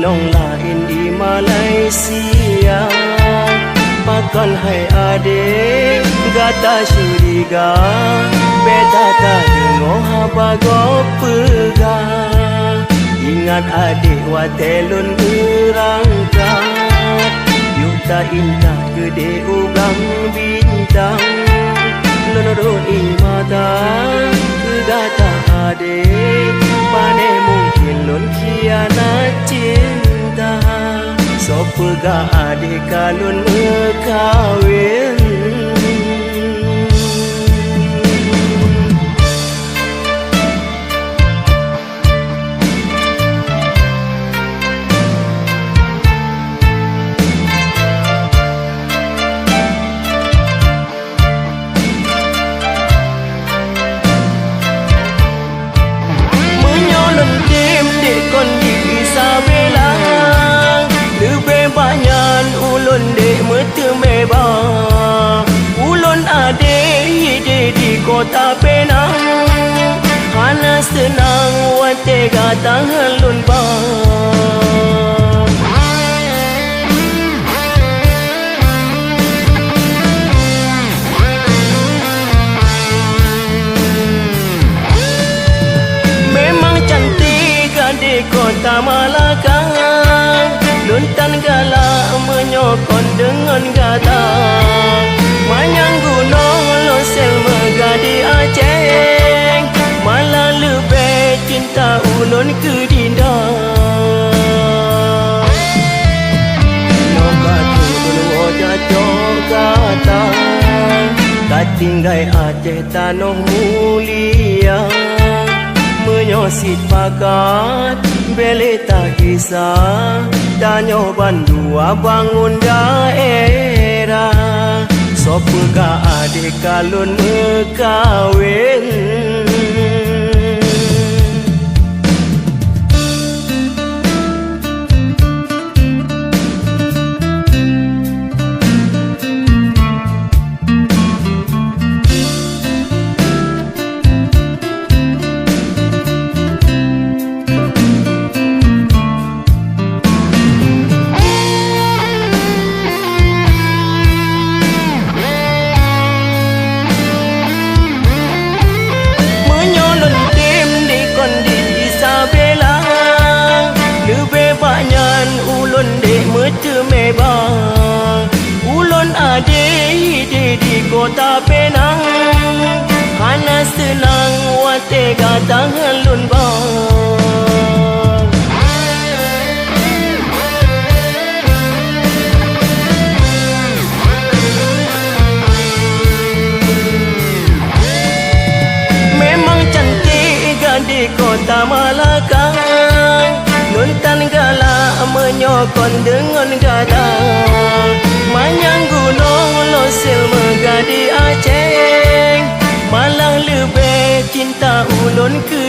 nong lain di Malaysia. Pakan hai adik gata syuriga, beta tak dengar habago pegang. Ingat adik watelun berangkat, yuk tak indah gede ugang bintang. Lenurun mata ke gata adik, pane mungkin lon kianat cinta. So pega adik kalun kawin. Menyolong tim di kondi Isabella, lebih banyak ulun dek metu mebah. Ulun adik di kota Penang, hana senang wate gatang halun bang. Memang cantik adik kota Malaka, luntan galak menyokong dengan gata. Manyang gunung losel megadi Aceh, malah lebih cinta ulun ke Dinda. Nogatu dulu jatuh kata, katinggai Aceh tanah mulia. Menyosit pakat bele tak kisah, danyo bandua bangun daerah. So pega adik kalun kawin. Ulun dek metu mebah, ulun adik di kota Penang, hana senang wate gatang halun bang. Memang cantik di kota Malaka, luntan galak menyokong dengan gada. Manyang gunung losil megadi Aceh, malah lebih cinta ulun ke